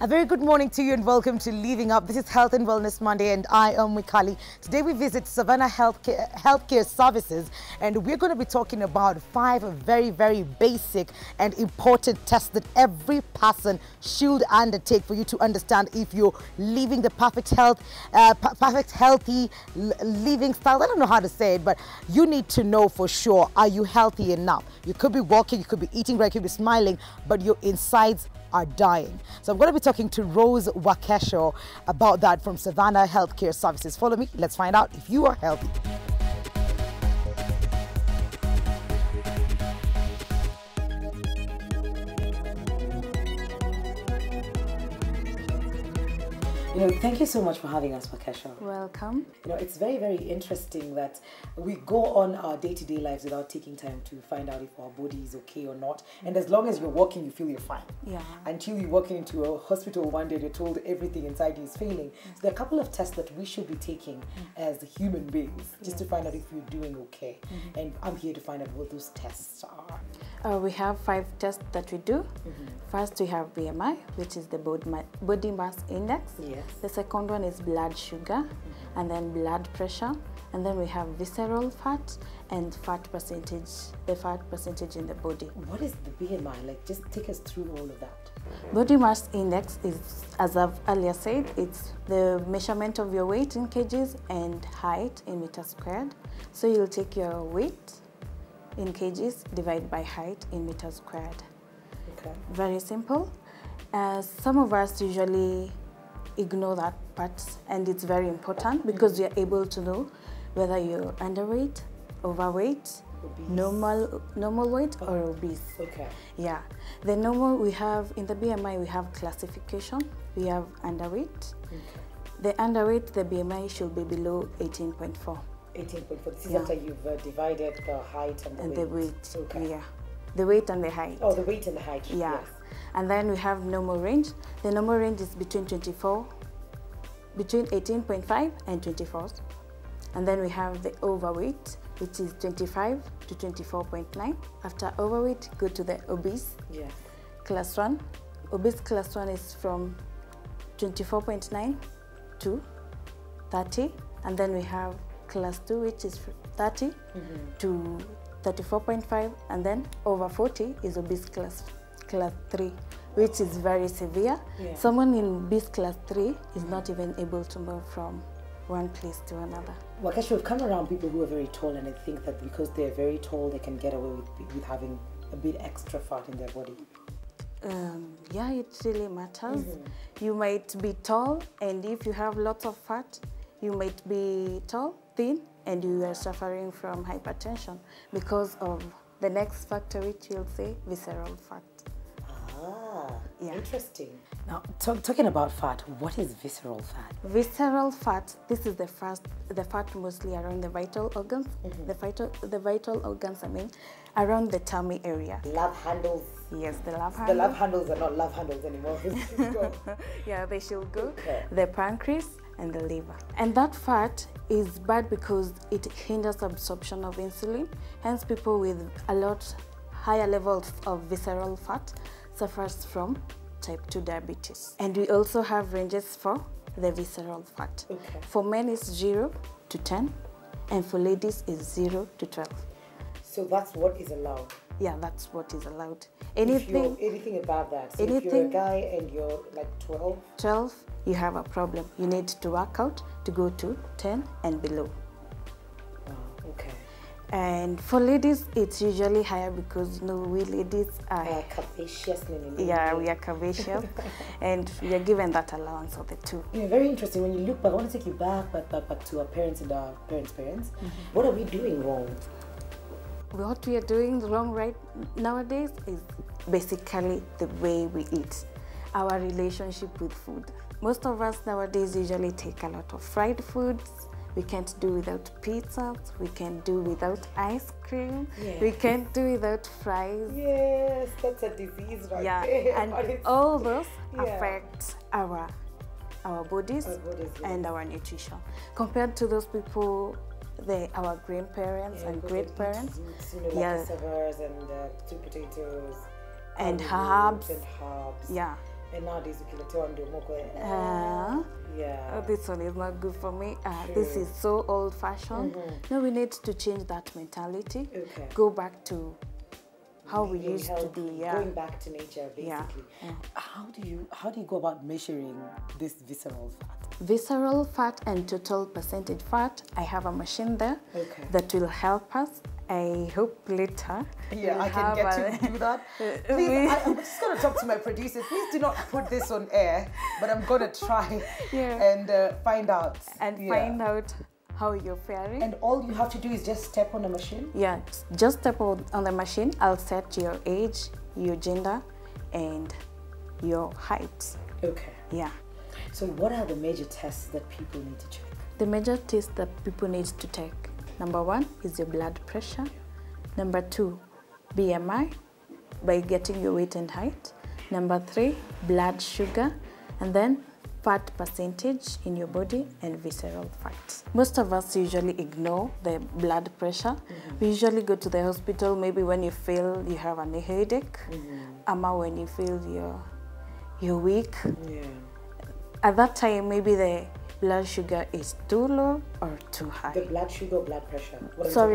A very good morning to you and welcome to Leaving Up. This is Health and Wellness Monday and I am Mikali. Today we visit Savannah Healthcare Services and we're going to be talking about 5 very basic and important tests that every person should undertake for you to understand if you're living the perfect healthy living style. I don't know how to say it, but you need to know for sure, are you healthy enough? You could be walking, you could be eating right, you could be smiling, but your insides are dying. So I'm going to be talking to Rose Wakesho about that from Savannah Healthcare Services. Follow me, let's find out if you are healthy. Thank you so much for having us, Wakesho. Welcome. It's very interesting that we go on our day-to-day lives without taking time to find out if our body is okay or not. And as long as you're walking, you feel you're fine. Yeah. Until you walk into a hospital one day, you're told everything inside you is failing. So there are a couple of tests that we should be taking as human beings, just to find out if you're doing okay. And I'm here to find out what those tests are. We have 5 tests that we do. First, we have BMI, which is the body mass index. Yes. The second one is blood sugar, and then blood pressure, and then we have visceral fat and fat percentage, the fat percentage in the body. What is the BMI? Like, just take us through all of that. Body mass index is, as I've earlier said, it's the measurement of your weight in kgs and height in meters squared. So you'll take your weight in kgs, divide by height in meters squared. Okay. Very simple. Some of us usually ignore that part, and it's very important because you're able to know whether you're underweight, overweight, obese, normal weight, or obese. Okay. Yeah. The normal we have in the BMI, we have classification. We have underweight. Okay. The underweight, the BMI should be below 18.4. 18.4. This is after you've divided the height and the weight. Okay. Yeah. The weight and the height. Oh, the weight and the height. Yeah. Yes. And then we have normal range. The normal range is between 18.5 and 24. And then we have the overweight, which is 25 to 24.9. After overweight, go to the obese. Yeah. Class 1. Obese class 1 is from 24.9 to 30. And then we have class 2, which is 30 to 34.5. And then over 40 is obese class 3, which is very severe. Yeah. Someone in obese class 3 is not even able to move from one place to another. Wakesho, we've come around people who are very tall, and I think that because they're very tall, they can get away with having a bit extra fat in their body. Yeah, it really matters. You might be tall, and if you have lots of fat, you might be tall, thin, and you are suffering from hypertension because of the next factor, which we'll say visceral fat. Yeah. Interesting. Now, talking about fat, what is visceral fat? Visceral fat, this is the fat mostly around the vital organs. The vital organs, I mean, around the tummy area. Love handles. Yes, the love handles. The love handles are not love handles anymore. Yeah, they should go. Okay. The pancreas and the liver. And that fat is bad because it hinders absorption of insulin. Hence, people with a lot higher levels of visceral fat suffers from type 2 diabetes. And we also have ranges for the visceral fat. Okay. For men it's 0 to 10, and for ladies is 0 to 12. So that's what is allowed? Yeah, that's what is allowed. Anything above that. So if you're a guy and you're like 12? You have a problem. You need to work out to go to 10 and below. Oh, okay. And for ladies, it's usually higher because we ladies are curvaceous. Yeah, we are curvaceous, and we are given that allowance of the 2. Yeah, very interesting. When you look back, I want to take you back to our parents and our parents. What are we doing wrong? What we are doing wrong right nowadays is basically the way we eat, our relationship with food. Most of us nowadays usually take a lot of fried foods. We can't do without pizzas. We can't do without ice cream. Yeah. We can't do without fries. Yes, that's a disease right there. And all those affect our bodies and our nutrition. Compared to those people, our grandparents and great-parents, cassavas and sweet potatoes, and herbs. And herbs. Yeah. And nowadays, yeah. Oh, this one is not good for me. This is so old-fashioned. No, we need to change that mentality. Okay. Go back to how we used to be. Yeah. Going back to nature, basically. Yeah. How do you go about measuring this visceral fat? Visceral fat and total percentage fat. I have a machine there that will help us. I hope later. Yeah, I can get to do that. Please, I'm just going to talk to my producers. Please do not put this on air, but I'm going to try and find out. And find out how you're faring. And all you have to do is just step on the machine? Yeah, just step on the machine. I'll set your age, your gender, and your height. Okay. Yeah. So what are the major tests that people need to check? The major tests that people need to take. Number 1 is your blood pressure. Number 2, BMI, by getting your weight and height. Number 3, blood sugar. And then fat percentage in your body and visceral fat. Most of us usually ignore the blood pressure. We usually go to the hospital maybe when you feel you have a headache, or when you feel you're weak. Yeah. At that time, maybe the blood sugar is too low or too high. The blood sugar or blood pressure?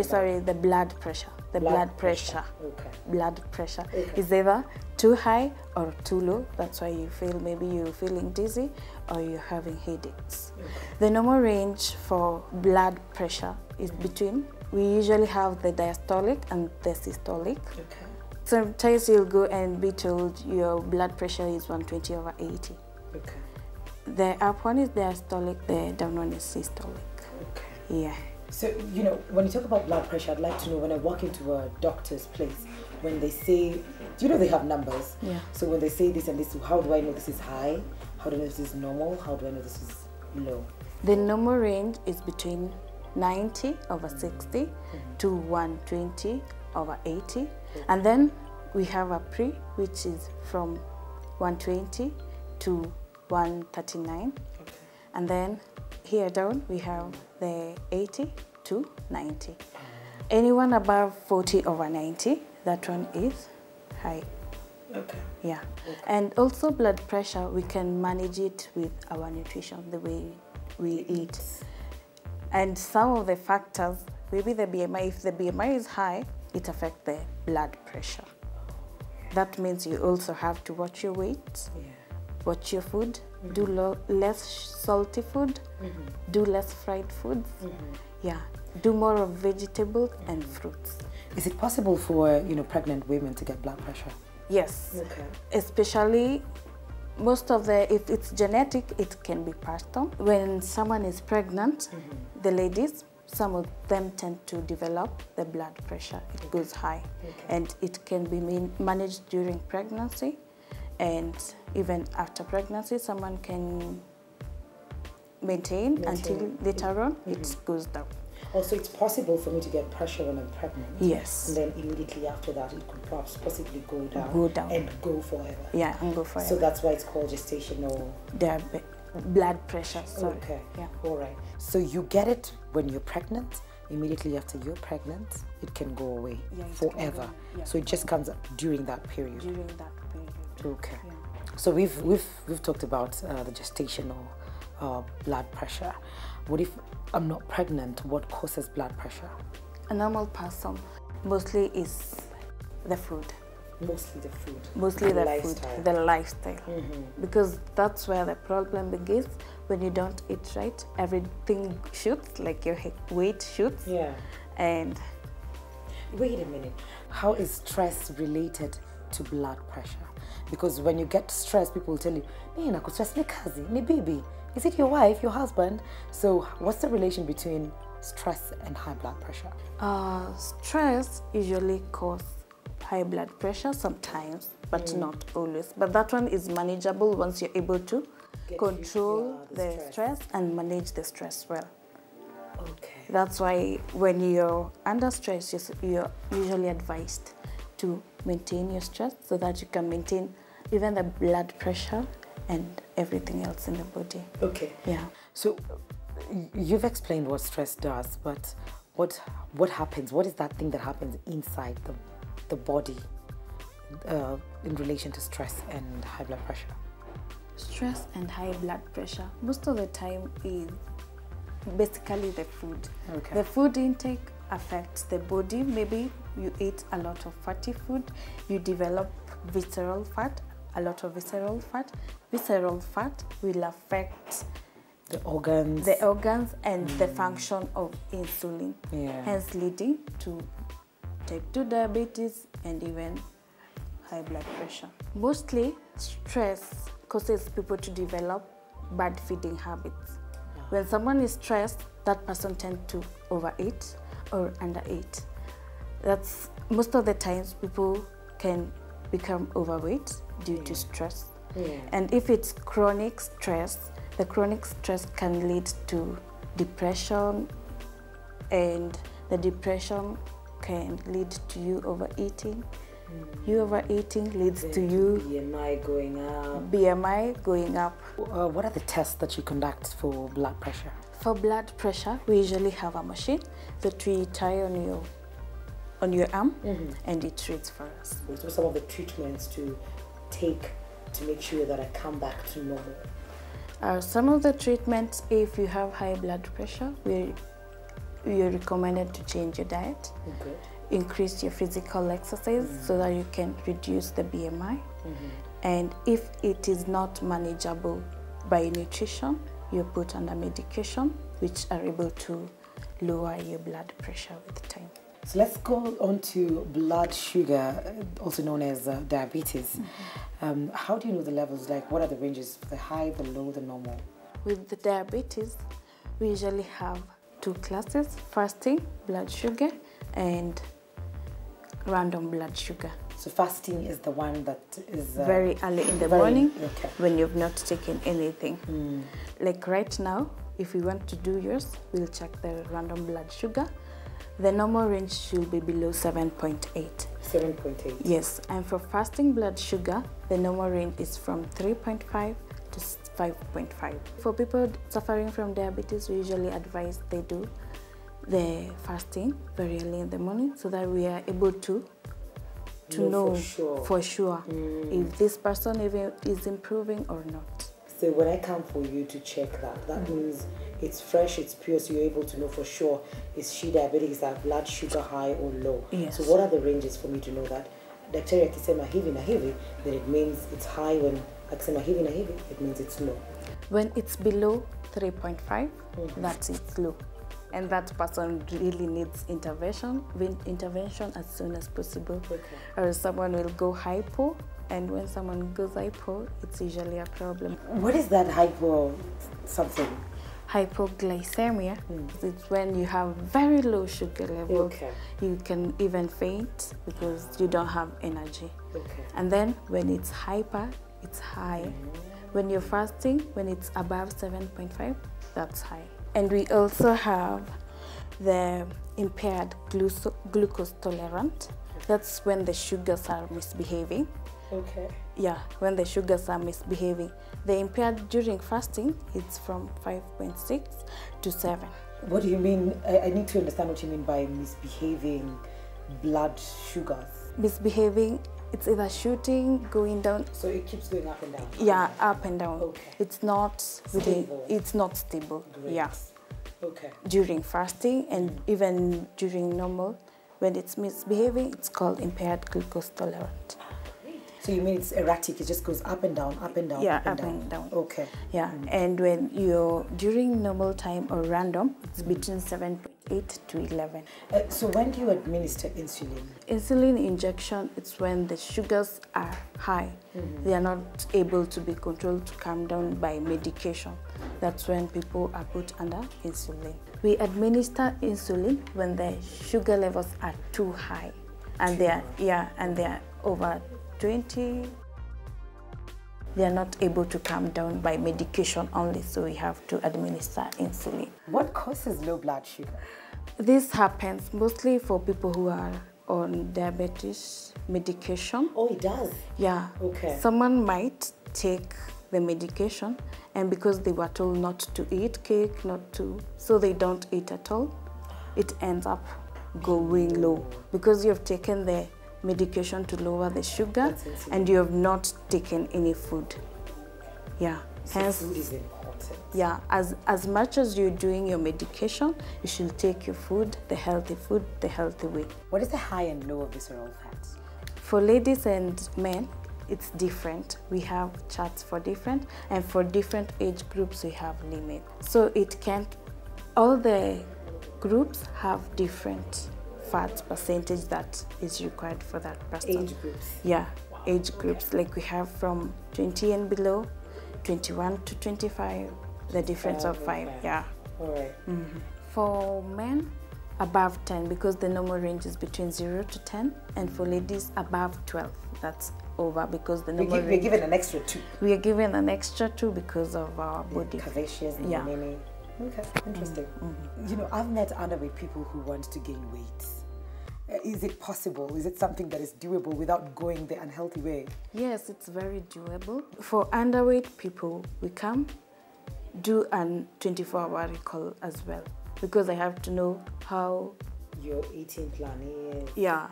Sorry, the blood pressure. The blood pressure. Okay. Blood pressure is either too high or too low. That's why you feel maybe you're feeling dizzy or you're having headaches. Okay. The normal range for blood pressure is between, we usually have the diastolic and the systolic. Okay. Sometimes you'll go and be told your blood pressure is 120/80. Okay. The up one is diastolic, the down one is systolic. Okay. Yeah. So, when you talk about blood pressure, I'd like to know, when I walk into a doctor's place, when they say, they have numbers. Yeah. So when they say this and this, how do I know this is high? How do I know this is normal? How do I know this is low? The normal range is between 90/60 to 120/80. And then we have a pre, which is from 120 to 139. Okay. And then here down we have the 80 to 90. Anyone above 40/90, that one is high. Okay. Yeah. Okay. And also blood pressure, we can manage it with our nutrition, the way we eat. And some of the factors, maybe the BMI, if the BMI is high, it affects the blood pressure. That means you also have to watch your weight. Yeah. Watch your food, do less salty food, do less fried foods. Yeah, do more of vegetables and fruits. Is it possible for, pregnant women to get blood pressure? Yes. Okay. Especially if it's genetic, it can be passed on. When someone is pregnant, the ladies, some of them tend to develop the blood pressure. It goes high. And it can be managed during pregnancy. And even after pregnancy, someone can maintain until later on it goes down. Also, it's possible for me to get pressure when I'm pregnant. Yes. And then immediately after that, it could possibly go down. And go forever. Yeah, and go forever. So that's why it's called gestational... blood pressure, sorry. Okay. Yeah. All right. So you get it when you're pregnant. Immediately after you're pregnant, it can go away forever. Yeah. So it just comes up during that period. During that period. Okay. Yeah. So we've talked about the gestational blood pressure. What if I'm not pregnant? What causes blood pressure? A normal person mostly is the food. Mostly the food. Mostly the lifestyle. The lifestyle. Because that's where the problem begins. When you don't eat right, everything shoots, like your weight shoots. Yeah. And wait a minute. How is stress related to blood pressure? Because when you get stressed, people will tell you, stress ni kazi, ni bibi. Is it your wife, your husband? So what's the relation between stress and high blood pressure? Stress usually causes high blood pressure sometimes, but not always. But that one is manageable once you're able to control the stress and manage the stress well. Okay. That's why when you're under stress, you're usually advised to maintain your stress so that you can maintain even the blood pressure and everything else in the body. Okay. Yeah. So you've explained what stress does, but what happens? What is that thing that happens inside the body in relation to stress and high blood pressure? Stress and high blood pressure, most of the time is basically the food. Okay. The food intake affects the body. Maybe you eat a lot of fatty food, you develop visceral fat, a lot of visceral fat. Visceral fat will affect the organs and the function of insulin, hence leading to type 2 diabetes and even high blood pressure. Mostly stress causes people to develop bad feeding habits. When someone is stressed, that person tends to overeat or undereat. That's most of the times people can become overweight due to stress. And if it's chronic stress, the chronic stress can lead to depression, and the depression can lead to you overeating. You overeating leads to you BMI going up. What are the tests that you conduct for blood pressure? For blood pressure, we usually have a machine that we tie on your arm, and it reads for us. What are some of the treatments to take to make sure that I come back to normal? Some of the treatments, if you have high blood pressure, you're recommended to change your diet. Okay. Increase your physical exercise so that you can reduce the BMI. And if it is not manageable by nutrition, you're put under medication, which are able to lower your blood pressure with time. So let's go on to blood sugar, also known as diabetes. How do you know the levels? Like, what are the ranges? The high, the low, the normal? With the diabetes, we usually have 2 classes: fasting blood sugar and random blood sugar. So fasting is the one that is very early in the morning, when you've not taken anything. Like right now, if we want to do yours, we'll check the random blood sugar. The normal range should be below 7.8. 7.8? Yes, and for fasting blood sugar, the normal range is from 3.5 to 5.5. For people suffering from diabetes, we usually advise they do the fasting very early in the morning so that we are able to know for sure if this person even is improving or not. So when I come for you to check that means it's fresh, it's pure, so you're able to know for sure, is she diabetic, is that blood sugar high or low? Yes. So what are the ranges for me to know that? Daktari akisema hivi na hivi, then it means it's high. When akisema hivi na hivi, it means it's low. When it's below 3.5, that's it's low. And that person really needs intervention as soon as possible. Or someone will go hypo, and when someone goes hypo, it's usually a problem. What is that hypo something? Hypoglycemia is when you have very low sugar level. You can even faint because you don't have energy. And then when it's hyper, it's high. When you're fasting, when it's above 7.5, that's high. And we also have the impaired glucose tolerant. That's when the sugars are misbehaving. Yeah, when the sugars are misbehaving. The impaired during fasting, it's from 5.6 to 7. What do you mean? I need to understand what you mean by misbehaving blood sugars. Misbehaving, it's either shooting, going down. So it keeps going up and down? Yeah, up and down. It's not stable. It's not stable. Great. Yeah. During fasting and even during normal, when it's misbehaving, it's called impaired glucose tolerant. So you mean it's erratic, it just goes up and down, up and down, yeah, up and down. Yeah, and when you're during normal time or random, it's between 7.8 to 11. So when do you administer insulin? Insulin injection, it's when the sugars are high. They are not able to be controlled to come down by medication. That's when people are put under insulin. We administer insulin when the sugar levels are too high, and they are over 20. They are not able to come down by medication only, so we have to administer insulin. What causes low blood sugar? This happens mostly for people who are on diabetes medication. Oh, it does? Yeah. Someone might take the medication, and because they were told not to eat cake, so they don't eat at all, it ends up going low because you have taken the medication to lower the sugar and you have not taken any food. Yeah. So Hence, food is important. yeah, as much as you're doing your medication, you should take your food the healthy way. What is the high and low of visceral fats? For ladies and men, it's different. We have charts for different, and for different age groups, we have limit. So it can't, all the groups have different fat percentage that is required for that person. Age groups? Yeah, age groups. Like we have from 20 and below, 21 to 25, the difference of 5, yeah. All right. For men, above 10, because the normal range is between 0 to 10, and for ladies, above 12. That's over because the normal We're given an extra 2. We are given an extra 2 because of our body. Curvaceous and many. Okay, interesting. You know, I've met underweight people who want to gain weight. Is it possible? Is it something that is doable without going the unhealthy way? Yes, it's very doable. For underweight people, we come do an 24-hour recall as well, because I have to know how your eating plan is. Yeah.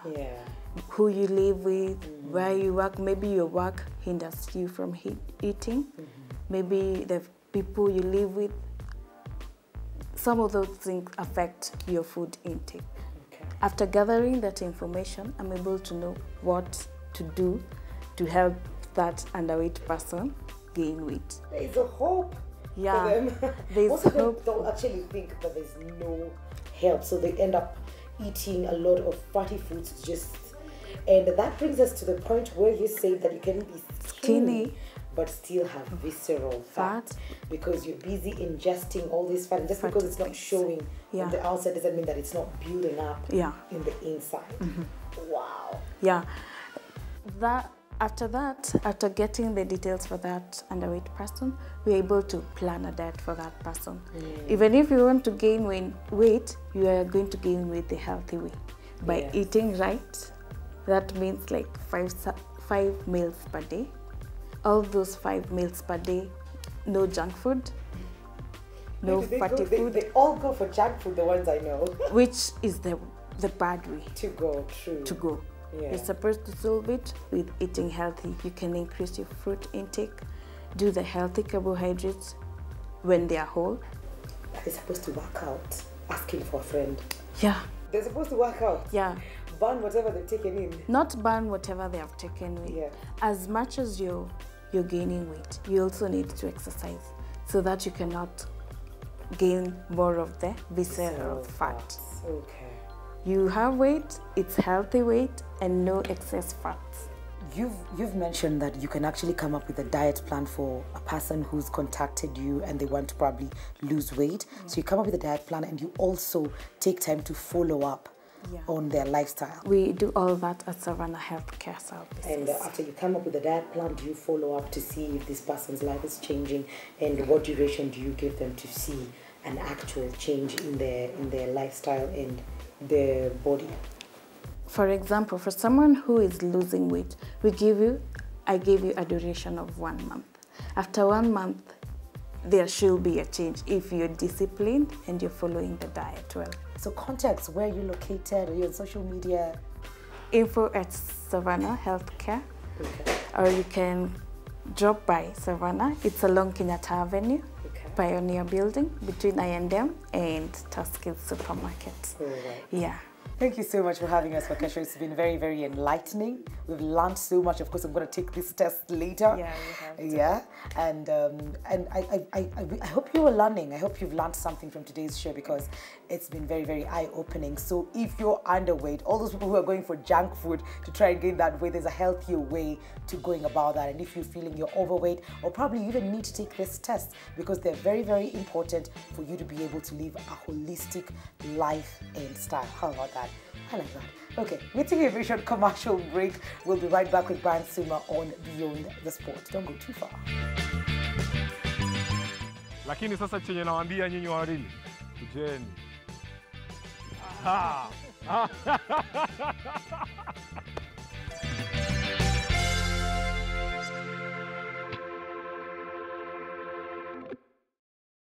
Who you live with, where you work. Maybe your work hinders you from eating. Maybe the people you live with. Some of those things affect your food intake. Okay. After gathering that information, I'm able to know what to do to help that underweight person gain weight. There's a hope for them. There's Most of them hope. don't actually think that there's no help, so they end up eating a lot of fatty foods and that brings us to the point where you say that you can be skinny but still have visceral fat because you're busy ingesting all this fat, and just because it's not showing on the outside doesn't mean that it's not building up in the inside. Wow. Yeah. After getting the details for that underweight person, we're able to plan a diet for that person. Even if you want to gain weight, you are going to gain weight the healthy way by eating right. That means like 5 meals per day. All those 5 meals per day, no junk food, no fatty food. They all go for junk food, the ones I know. Which is the bad way to go. True. To go. Yeah. You're supposed to solve it with eating healthy. You can increase your fruit intake, do the healthy carbohydrates when they are whole. They're supposed to work out, asking for a friend. Yeah. They're supposed to work out. Yeah. Burn whatever they've taken in. Not burn whatever they have taken in. Yeah. As much as you're gaining weight, you also need to exercise so that you cannot gain more of the visceral fat. Okay. You have weight, it's healthy weight, and no excess fats. You've mentioned that you can actually come up with a diet plan for a person who's contacted you and they want to probably lose weight. So you come up with a diet plan and you also take time to follow up on their lifestyle. We do all that at Savannah Healthcare Services. And after you come up with a diet plan, do you follow up to see if this person's life is changing, and what duration do you give them to see an actual change in their lifestyle and their body? For example, for someone who is losing weight, I give you a duration of 1 month. After 1 month, there should be a change if you're disciplined and you're following the diet well. So contacts, where are you located? Are you on social media? Info at Savannah Healthcare. Okay. Or you can drop by Savannah. It's along Kenyatta Avenue, Pioneer Building, between I&M and Tuskegee Supermarket. Right. Yeah. Thank you so much for having us, Wakesho. It's been very, very enlightening. We've learned so much. Of course, I'm going to take this test later. Yeah, you have to. Yeah, and I hope you are learning. I hope you've learned something from today's show, because it's been very, very eye-opening. So if you're underweight, all those people who are going for junk food to try and gain that weight, there's a healthier way to going about that. And if you're feeling you're overweight, or probably you even need to take this test, because they're very, very important for you to be able to live a holistic life and style. How about that? I like that. Okay, we're taking a very short commercial break. We'll be right back with Brian Suma on Beyond the Sport. Don't go too far. Lakini sasa chenye nawaambia nyinyi wawili, kujeni. Aha.